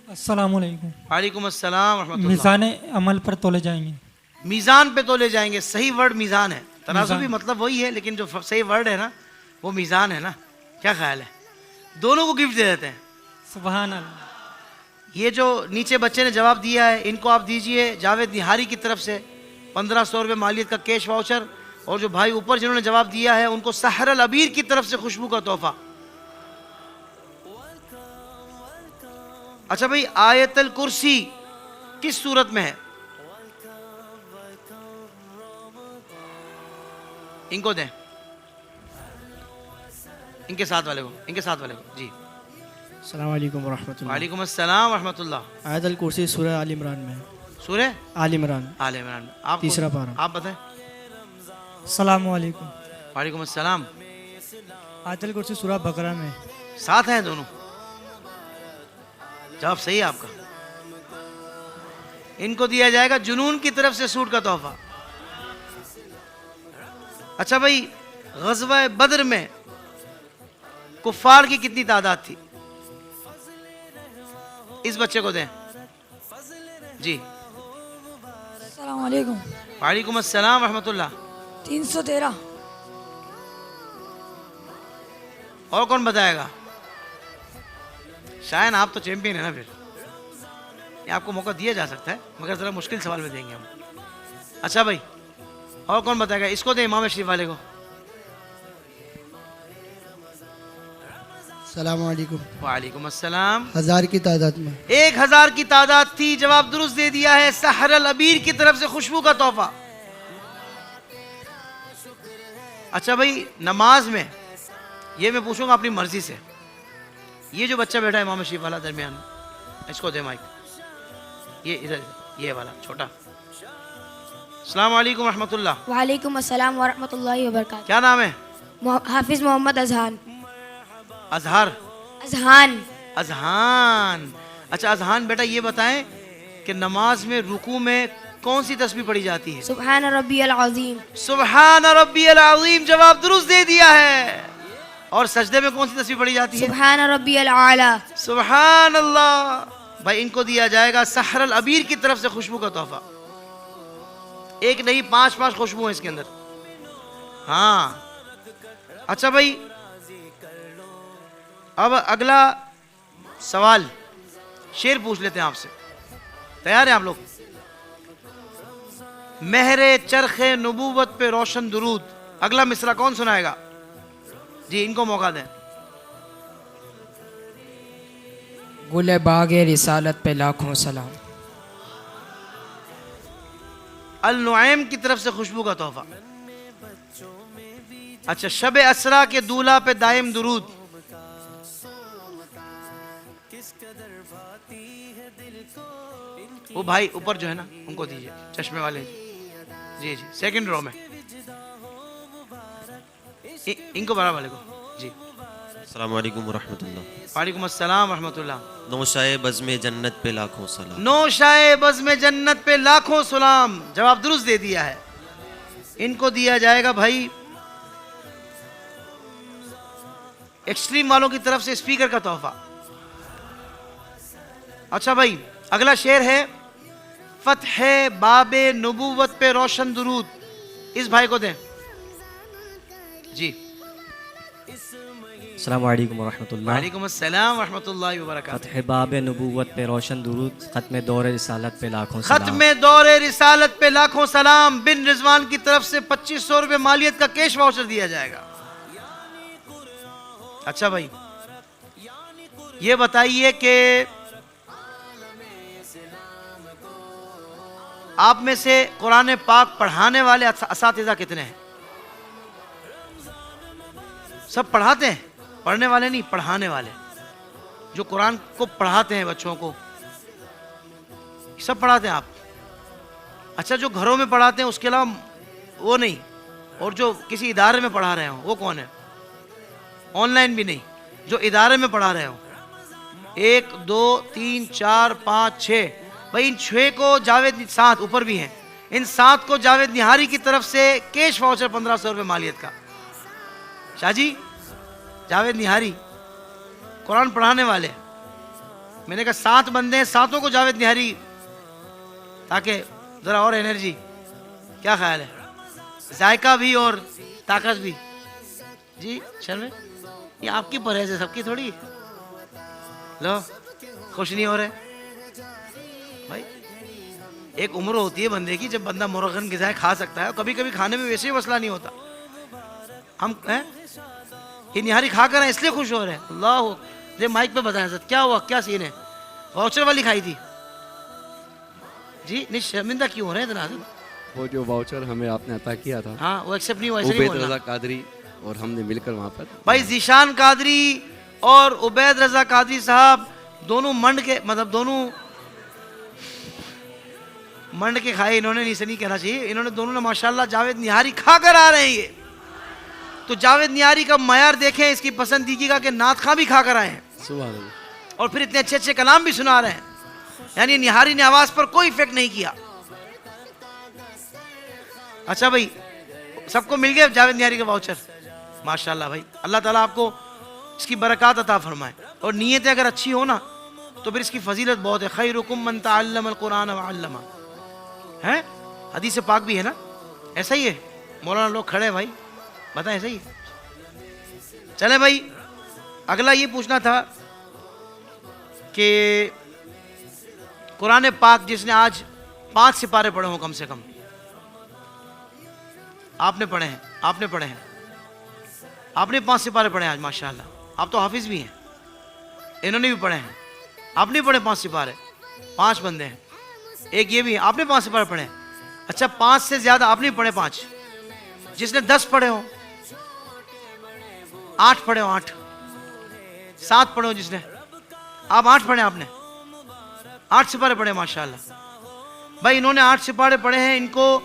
अस्सलाम वालेकुम। वालेकुम अस्सलाम रहमतुल्लाह। मीज़ान अमल पर तोले जाएंगे। मीज़ान पे तोले जाएंगे। सही वर्ड मीज़ान है। तराजू भी मतलब वही है लेकिन जो सही वर्ड है ना वो मीज़ान है ना। क्या ख्याल है? दोनों को गिफ्ट दे देते हैं। सुभान अल्लाह। ये जो नीचे बच्चे ने जवाब दिया है इनको आप दीजिए जावेद निहारी की तरफ से 1500 रुपये मालियत का कैश वाउचर, और जो भाई ऊपर जिन्होंने जवाब दिया है उनको सहरल अबीर की तरफ से खुशबू का तोहफा। अच्छा भाई, आयतल कुर्सी किस सूरत में है? इनको दें, इनके साथ वाले को, इनके साथ वाले को जी। अस्सलाम वालेकुम वरहमतुल्लाह। वालेकुम अस्सलाम वरहमतुल्लाह। आयतल कुर्सी सूरह आल इमरान में है। सूरह आल इमरान, आल इमरान में। आप तीसरा पारा। आप बताएं। अस्सलाम वालेकुम। वालेकुम अस्सलाम। आयतल कुर्सी सूरह बकरा में। साथ हैं दोनों। जवाब सही है आपका। इनको दिया जाएगा जुनून की तरफ से सूट का तोहफा। अच्छा भाई, ग़ज़वा बद्र में कुफ़ार की कितनी तादाद थी? इस बच्चे को दें जी। अस्सलाम वालेकुम। वालेकुम अस्सलाम रहमतुल्लाह। 313। और कौन बताएगा? शायद आप तो चैंपियन है ना, फिर ये आपको मौका दिया जा सकता है, मगर ज़रा मुश्किल सवाल में देंगे हम। अच्छा भाई, और कौन बताएगा? इसको दे इमाम शरीफ वाले को। सलाम वालेकुम। वालेकुम अस्सलाम। 1000 की तादाद में। 1000 की तादाद थी। जवाब दुरुस्त दे दिया है। सहरल अबीर की तरफ से खुशबू का तोहफा। अच्छा भाई, नमाज में ये मैं पूछूंगा अपनी मर्जी से। ये जो बच्चा बैठा है इमाम शरीफ वाला दरमियान में, इसको दे माइक। ये इधर, ये वाला छोटा। अस्सलाम वालेकुम रहमतुल्लाह। वालेकुम अस्सलाम वरहमतुल्लाहि वबरकातुहू। क्या नाम है? हाफिज मोहम्मद अजहान। अजहर। अजहान। अजहान। अच्छा अजहान बेटा, ये बताएं कि नमाज में रुकू में कौन सी तस्बीह पढ़ी जाती है? सुब्हान रब्बियल अज़ीम। सुब्हान रब्बियल अज़ीम। जवाब दुरुस्त दे दिया है। और सजदे में कौन सी तस्बीह पढ़ी जाती है? सुब्हान रब्बियल आला। सुब्हान अल्लाह। भाई, इनको दिया जाएगा सहरल अबीर की तरफ से खुशबू का तोहफा। एक नहीं, 5 खुशबू है इसके अंदर। हाँ। अच्छा भाई, अब अगला सवाल शेर पूछ लेते हैं आपसे। तैयार हैं आप लोग? महरे चरखे नबूवत पे रोशन दुरूद, अगला मिसरा कौन सुनाएगा जी? इनको मौका दें। गुले बागे रिसालत पे लाखों सलाम। अल नुआइम की तरफ से खुशबू का तोहफा। अच्छा, शब असरा के दूल्हा पे दायम दुरूद। वो भाई ऊपर जो है ना, उनको दीजिए, चश्मे वाले जी जी, सेकंड रो में। इनको बड़ा वाले को जी। अस्सलाम वालेकुम वरहमतुल्लाह। वालेकुम अस्सलाम रहमतुल्लाह। नौशाए बज़्म जन्नत पे लाखों सलाम। नौशाए बज़्म जन्नत पे लाखों सलाम। जवाब दुरुस्त दे दिया है। इनको दिया जाएगा भाई एक्सट्रीम वालों की तरफ से स्पीकर का तोहफा। अच्छा भाई, अगला शेर है फतह बाबे नबूवत पे रोशन दुरूद। इस भाई को दें जी। अस्सलाम वालेकुम वरहमतुल्लाह। वालेकुम अस्सलाम वरहमतुल्लाहि वबरकातुहू। फतह बाब नबूवत पे रोशन दुरूद, खत्म दौर रिसालत पे लाखों सलाम। खत्म दौर रिसालत पे लाखों सलाम। बिन रिजवान की तरफ से 2500 रुपये मालियत का कैश वाउचर दिया जाएगा। अच्छा भाई, ये बताइए कि आप में से कुरान पाक पढ़ाने वाले असातिज़ा कितने हैं? सब पढ़ाते हैं? पढ़ने वाले नहीं, पढ़ाने वाले, जो कुरान को पढ़ाते हैं बच्चों को, सब पढ़ाते हैं आप? अच्छा, जो घरों में पढ़ाते हैं उसके अलावा वो नहीं, और जो किसी इदारे में पढ़ा रहे हो वो कौन है? ऑनलाइन भी नहीं, जो इदारे में पढ़ा रहे हो। 1 2 3 4 5 6 भाई, इन 6 को जावेद, 7 ऊपर भी हैं, इन 7 को जावेद निहारी की तरफ से कैश वाउचर 1500 रुपये मालियत का। शाहजी, जावेद निहारी कुरान पढ़ाने वाले, मैंने कहा 7 बंदे हैं, 7 को जावेद निहारी, ताकि ज़रा और एनर्जी। क्या ख्याल है? जायका भी और ताकत भी जी। शर्मे, ये आपकी परहेज है, सबकी थोड़ी। लो खुश नहीं हो रहे भाई। एक उम्र होती है बंदे की जब बंदा मुर्गन गिज़ाएं खा सकता है, कभी कभी खाने में वैसे ही मसला नहीं होता। हम हैं ये निहारी खा कर इसलिए खुश हो रहे हैं। अल्लाह ये माइक पे बताया सर क्या हुआ, क्या सीन है? वाउचर वाली खाई थी जी, नहीं शर्मिंदा क्यों हो रहे हैं इतना? वो जो वाउचर हमें आपने अता किया था, हाँ वो एक्सेप्ट नहीं हुआ, ऐसे नहीं उबैद बोलना रज़ा कादरी और हमने मिलकर वहाँ पर भाई। ज़ीशान कादरी और उबैद रज़ा कादरी साहब दोनों मंड के, मतलब दोनों मंड के खाए इन्होंने, नहीं से नहीं कहना चाहिए, इन्होंने दोनों ने माशाल्लाह जावेद निहारी खा कर आ रहे हैं ये। तो जावेद निहारी का मयार देखें, इसकी पसंदीदा के नात खां भी खा कर आए हैं, सुभान अल्लाह, और फिर इतने अच्छे अच्छे कलाम भी सुना रहे हैं। यानी निहारी ने आवाज पर कोई इफेक्ट नहीं किया। अच्छा भाई सबको मिल गए जावेद निहारी का वाउचर, माशाल्लाह भाई। अल्लाह ताला आपको इसकी बरकत अता फरमाए, और नीयतें अगर अच्छी हो ना तो फिर इसकी फजीलत बहुत है। खैरुकुम मन तअल्लमल कुरान व अल्लमा है, हदीस पाक भी है ना, ऐसा ही है। मौलाना लोग खड़े हैं भाई, बताएं ऐसा ही है। चले भाई अगला ये पूछना था कि कुरान पाक जिसने आज 5 सिपारे पढ़े हों कम से कम, आपने पढ़े हैं, आपने पढ़े हैं, आपने 5 सिपारे पढ़े हैं आज माशाल्लाह। आप तो हाफिज भी हैं, इन्होंने भी पढ़े हैं, आपने पढ़े 5 सिपारे, 5 बंदे हैं, एक ये भी है, आपने 5 सिपारे पढ़े हैं। अच्छा 5 से ज्यादा आपने पढ़े 5, जिसने 10 पढ़े हो, 8 पढ़े हो, 8 7 पढ़े हो जिसने, आप 8 पढ़े, आपने 8 सिपारे पढ़े माशाल्लाह भाई। इन्होंने 8 सिपारे पढ़े हैं, इनको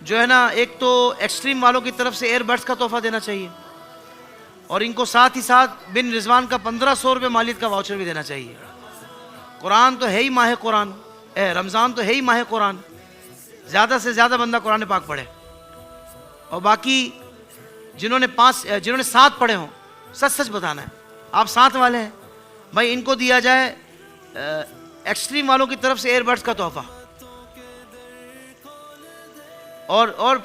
जो है ना एक तो एक्सट्रीम वालों की तरफ से एयरबड्स का तोहफा देना चाहिए, और इनको साथ ही साथ बिन रिजवान का 1500 रुपये मालियत का वाउचर भी देना चाहिए। कुरान तो है ही माह कुरान, रमज़ान तो है ही माह कुरान, ज़्यादा से ज़्यादा बंदा कुरान पाक पढ़े। और बाकी जिन्होंने 7 पढ़े हों, सच सच बताना है, आप 7 वाले हैं भाई, इनको दिया जाए एक्सट्रीम वालों की तरफ से एयरबड्स का तोहफा। और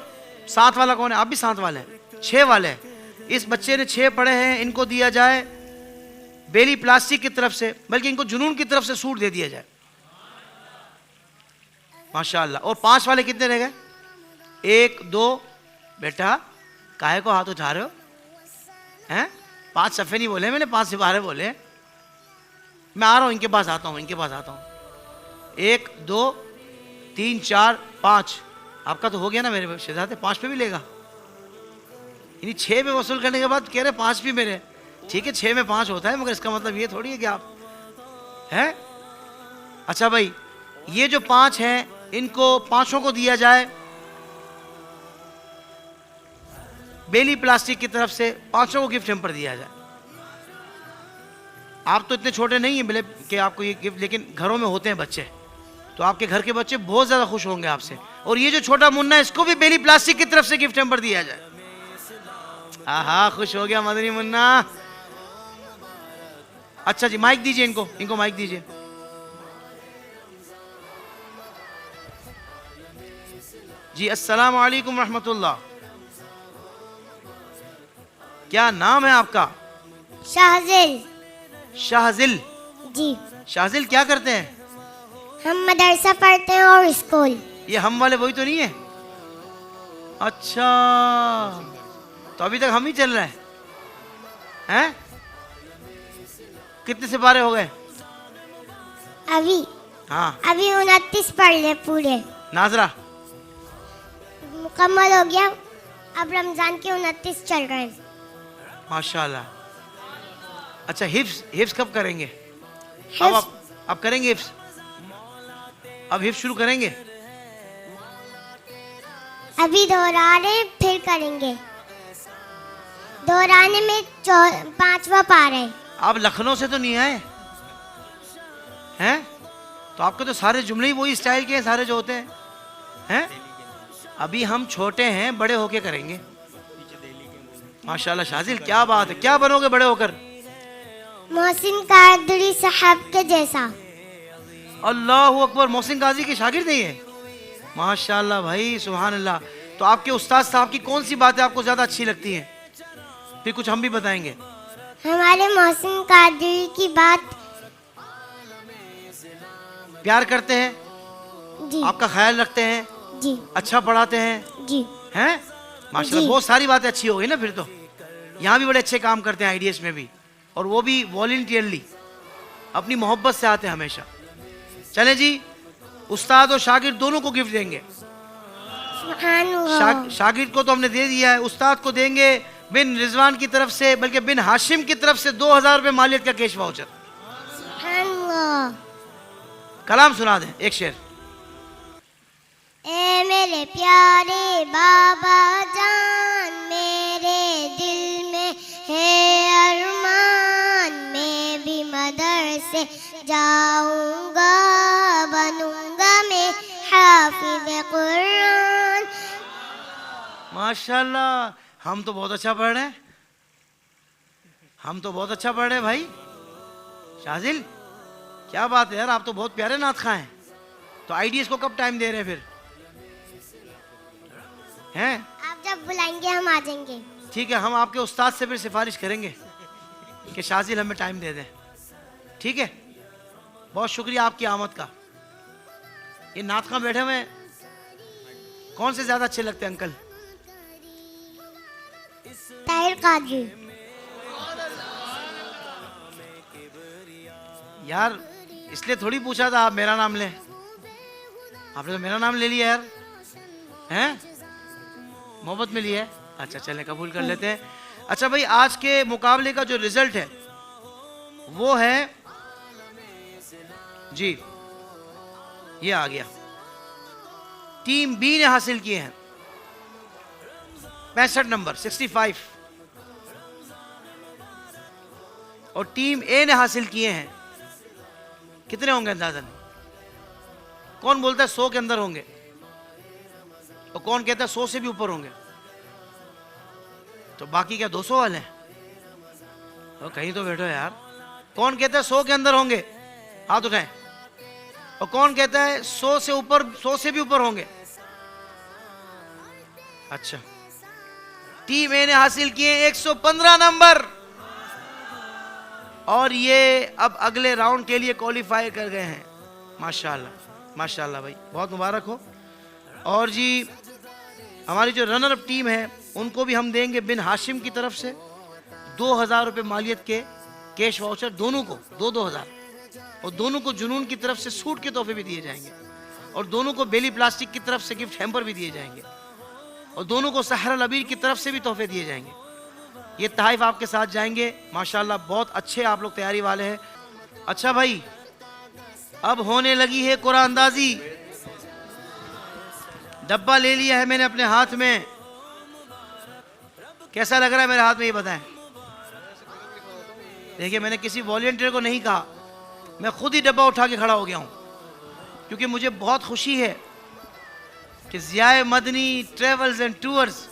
7 वाला कौन है? आप भी 7 वाले हैं, 6 वाले हैं। इस बच्चे ने 6 पढ़े हैं, इनको दिया जाए बेली प्लास्टिक की तरफ से, बल्कि इनको जुनून की तरफ से सूट दे दिया जाए माशाल्लाह। और 5 वाले कितने रह गए? 1 2 बेटा काहे को हाथ उठा रहे हो हैं? 5 सफ़े नहीं बोले मैंने, 5 सिपारे बोले। मैं आ रहा हूँ, इनके पास आता हूँ, इनके पास आता हूँ। 1 2 3 4 5 आपका तो हो गया ना मेरे शहजादे, 5 पे भी लेगा? यानी 6 पे वसूल करने के बाद कह रहे 5 भी मेरे। ठीक है 6 में 5 होता है, मगर इसका मतलब ये थोड़ी है कि आप हैं। अच्छा भाई ये जो 5 हैं, इनको 5 को दिया जाए बेली प्लास्टिक की तरफ से, 5 को गिफ्ट पर दिया जाए। आप तो इतने छोटे नहीं हैं कि आपको ये गिफ्ट, लेकिन घरों में होते हैं बच्चे, तो आपके घर के बच्चे बहुत ज़्यादा खुश होंगे आपसे। और ये जो छोटा मुन्ना है, इसको भी बेली प्लास्टिक की तरफ से गिफ्ट पर दिया जाए। हाँ खुश हो गया मदनी मुन्ना। अच्छा जी माइक दीजिए इनको, इनको माइक दीजिए। जी अस्सलाम वालेकुम रहमतुल्लाह। क्या नाम है आपका? शाहजिल। शाहजिल जी। शाहजिल क्या करते हैं? हम मदरसा पढ़ते हैं और स्कूल। ये हम वाले वही तो नहीं है? अच्छा तो अभी तक हम ही चल रहे हैं? कितने सिपारे हो गए अभी? हाँ अभी 29 पढ़ ले पूरे। नाजरा मुकम्मल हो गया, अब रमजान के 29 चल रहे हैं माशाल्लाह। अच्छा हिफ्स कब करेंगे? हिफ्स? अब करेंगे हिफ्स? अब हिफ्स शुरू करेंगे? अभी दोहरा रहे, फिर करेंगे। दोहराने में 5वां पारा है। आप लखनऊ से तो नहीं आए हैं? तो आपके तो सारे जुमले ही वही स्टाइल के हैं सारे जो होते हैं। अभी हम छोटे हैं, बड़े होके करेंगे माशाल्लाह। शाजिल क्या बात है, क्या बनोगे बड़े होकर? मोहसिन कादरी साहब के जैसा। अल्लाह अकबर, मोहसिन कादरी के शागिर्द नहीं है? माशाल्लाह भाई सुभान अल्लाह। तो आपके उस्ताद साहब की कौन सी बातें आपको ज़्यादा अच्छी लगती हैं? फिर कुछ हम भी बताएंगे। हमारे मोहसिन कादरी की बात प्यार करते हैं, जी आपका ख्याल रखते हैं, जी अच्छा पढ़ाते हैं, जी हैं? माशाल्लाह जी। बहुत सारी बातें अच्छी हो गई ना फिर तो। यहाँ भी बड़े अच्छे काम करते हैं आईडीएस में भी, और वो भी वॉलंटियरली अपनी मोहब्बत से आते हैं हमेशा। चले जी, उस्ताद और शागिर्द दोनों को गिफ्ट देंगे। शागिर्द को तो हमने दे दिया है, उस्ताद को देंगे बिन रिजवान की तरफ से, बल्कि बिन हाशिम की तरफ से 2000 रुपये मालियत का कैश वाउचर। कलाम सुना दें एक शेर। ए मेरे प्यारे बाबा जान, मेरे दिल में है अरमान, मैं भी मदरसे जाऊंगा, बनूंगा मैं हाफिज कुरान। माशाल्लाह, हम तो बहुत अच्छा पढ़ रहे हैं, हम तो बहुत अच्छा पढ़ रहे हैं भाई। शाजिल, क्या बात है यार, आप तो बहुत प्यारे नात खां हैं। तो आईडीएस को कब टाइम दे रहे हैं फिर? हैं? आप जब बुलाएंगे हम आ जाएंगे। ठीक है, हम आपके उस्ताद से फिर सिफारिश करेंगे कि शाजिल हमें टाइम दे दें। ठीक है, बहुत शुक्रिया आपकी आमद का। ये नात खां बैठे हुए हैं, कौन से ज्यादा अच्छे लगते हैं अंकल? ताहिर कादरी। यार इसलिए थोड़ी पूछा था आप मेरा नाम लें, आपने तो मेरा नाम ले लिया यार, हैं? मोहब्बत में लिया है। अच्छा चलें, कबूल कर लेते हैं। अच्छा भाई, आज के मुकाबले का जो रिजल्ट है वो है जी, ये आ गया। टीम बी ने हासिल किए हैं 65 नंबर 65, और टीम ए ने हासिल किए हैं, कितने होंगे अंदाजन? कौन बोलता है 100 के अंदर होंगे, और कौन कहता है 100 से भी ऊपर होंगे? तो बाकी क्या 200 वाले हैं? तो कहीं तो बैठो यार। कौन कहता है 100 के अंदर होंगे? हाथ उठाएं। और कौन कहता है 100 से ऊपर, 100 से भी ऊपर होंगे? अच्छा, टीम ए ने हासिल किए 115 नंबर, और ये अब अगले राउंड के लिए क्वालिफाई कर गए हैं। माशाल्लाह माशाल्लाह भाई, बहुत मुबारक हो। और जी हमारी जो रनर अप टीम है उनको भी हम देंगे बिन हाशिम की तरफ से 2000 रुपये मालियत के कैश वाउचर, दोनों को 2-2000, और दोनों को जुनून की तरफ से सूट के तोहफे भी दिए जाएंगे, और दोनों को बेली प्लास्टिक की तरफ से गिफ्ट हैम्पर भी दिए जाएंगे, और दोनों को सहरा लबीर की तरफ से भी तोहफे दिए जाएंगे। ये तहफ़ आपके साथ जाएंगे। माशाल्लाह बहुत अच्छे आप लोग तैयारी वाले हैं। अच्छा भाई, अब होने लगी है कुरान अंदाजी। डब्बा ले लिया है मैंने अपने हाथ में, कैसा लग रहा है मेरे हाथ में ये बताएं। देखिए, मैंने किसी वॉलंटियर को नहीं कहा, मैं खुद ही डब्बा उठा के खड़ा हो गया हूँ, क्योंकि मुझे बहुत खुशी है कि ज़ियाए मदनी ट्रेवल्स एंड टूर्स,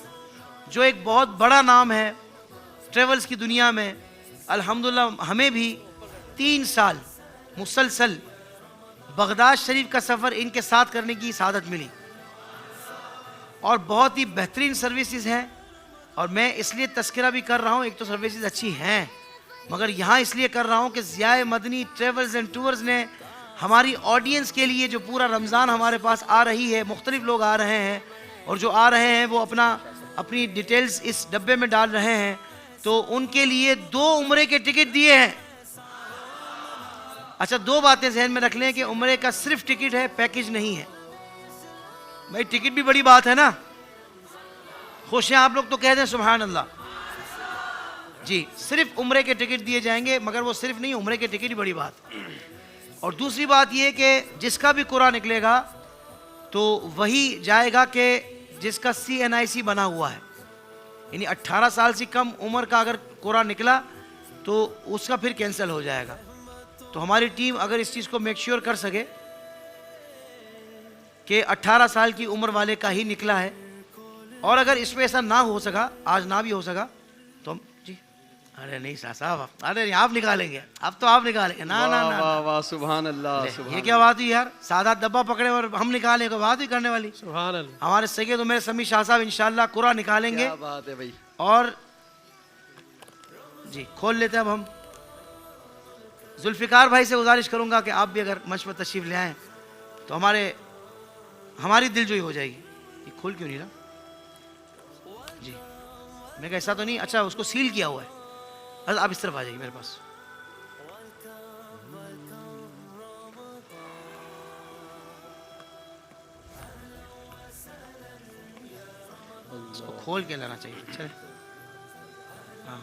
जो एक बहुत बड़ा नाम है ट्रेवल्स की दुनिया में, अल्हम्दुलिल्लाह हमें भी 3 साल मुसलसल बगदाद शरीफ का सफ़र इनके साथ करने की सादत मिली, और बहुत ही बेहतरीन सर्विसेज हैं। और मैं इसलिए तस्करा भी कर रहा हूँ, एक तो सर्विसेज अच्छी हैं, मगर यहाँ इसलिए कर रहा हूँ कि ज़ियाए मदनी ट्रेवल्स एंड टूर्स ने हमारी ऑडियंस के लिए, जो पूरा रमज़ान हमारे पास आ रही है, मुख्तलिफ लोग आ रहे हैं, और जो आ रहे हैं वो अपनी डिटेल्स इस डब्बे में डाल रहे हैं, तो उनके लिए 2 उम्रे के टिकट दिए हैं। अच्छा, 2 बातें जहन में रख लें कि उम्रे का सिर्फ टिकट है, पैकेज नहीं है। भाई टिकट भी बड़ी बात है ना, खुश हैं आप लोग तो कह दें सुभान अल्लाह जी। सिर्फ उम्रे के टिकट दिए जाएंगे, मगर वो सिर्फ नहीं, उम्रे के टिकट ही बड़ी बात। और दूसरी बात ये कि जिसका भी कुरान निकलेगा तो वही जाएगा कि जिसका CNIC बना हुआ है, यानी 18 साल से कम उम्र का अगर कुरान निकला तो उसका फिर कैंसिल हो जाएगा। तो हमारी टीम अगर इस चीज़ को मेक श्योर कर सके कि 18 साल की उम्र वाले का ही निकला है, और अगर इसमें ऐसा ना हो सका, आज ना भी हो सका, तो हम जी, अरे नहीं साहब, अरे आप निकालेंगे, अब तो आप निकालेंगे ना। ना ना वाह वाह, सुभान अल्लाह, ये क्या बात हुई यार, सादा डब्बा पकड़े और हम निकालें, कोई बात ही करने वाली। सुभान अल्लाह। हमारे सगे तो मेरे समी शाह साहब इंशाल्लाह कुरान निकालेंगे, क्या बात है भाई। और जी खोल लेते हैं अब हम। जुल्फ़िकार भाई से गुजारिश करूंगा कि आप भी अगर मंच पर तशरीफ ले आएँ तो हमारी दिलजोई हो जाएगी। ये खोल क्यों नहीं रहा जी? मैं कहा ऐसा तो नहीं, अच्छा उसको सील किया हुआ है। बस आप इस तरफ आ जाइए मेरे पास। इसको खोल के लाना चाहिए। चले हाँ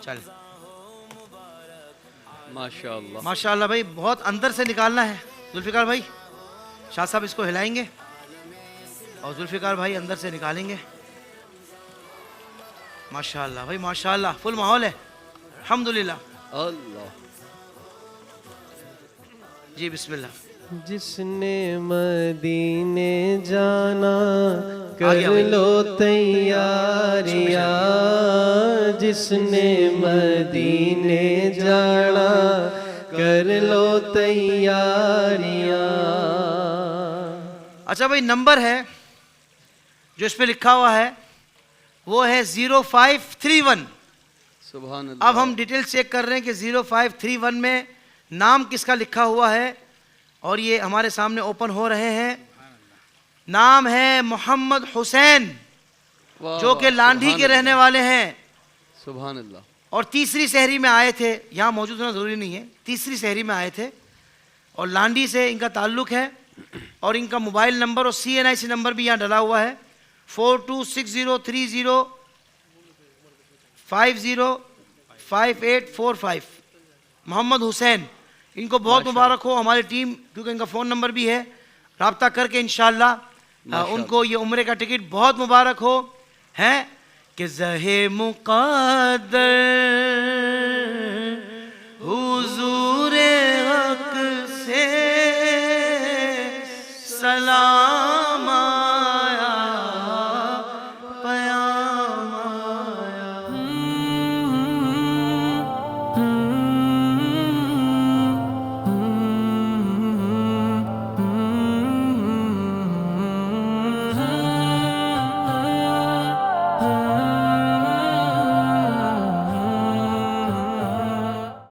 चल माशाअल्लाह माशाअल्लाह भाई, बहुत अंदर से निकालना है। जुल्फ़िकार भाई, शाह साहब इसको हिलाएंगे और जुल्फ़िकार भाई अंदर से निकालेंगे। माशाअल्लाह भाई माशाअल्लाह, फुल माहौल है। अल्हम्दुलिल्लाह। अल्लाह। जी बिस्मिल्लाह। जिसने मदीने जाना कर लो तैयारियां, जिसने मदीने जाना कर लो तैयारियां। अच्छा भाई, नंबर है जो इस पे लिखा हुआ है वो है 0531। सुभान अल्लाह। अब हम डिटेल चेक कर रहे हैं कि 0531 में नाम किसका लिखा हुआ है और ये हमारे सामने ओपन हो रहे हैं। नाम है मोहम्मद हुसैन, जो कि लांडी के रहने वाले हैं। सुभान अल्लाह। और तीसरी शहरी में आए थे, यहाँ मौजूद होना ज़रूरी नहीं है, तीसरी शहरी में आए थे और लांडी से इनका ताल्लुक़ है। और इनका मोबाइल नंबर और CNIC नंबर भी यहाँ डला हुआ है 426030505845। मोहम्मद हुसैन, इनको बहुत मुबारक हो हमारी टीम, क्योंकि इनका फ़ोन नंबर भी है। राब्ता करके इंशाअल्लाह उनको ये उम्रे का टिकट बहुत मुबारक हो। हैं कि ज़हे मुक़द्दर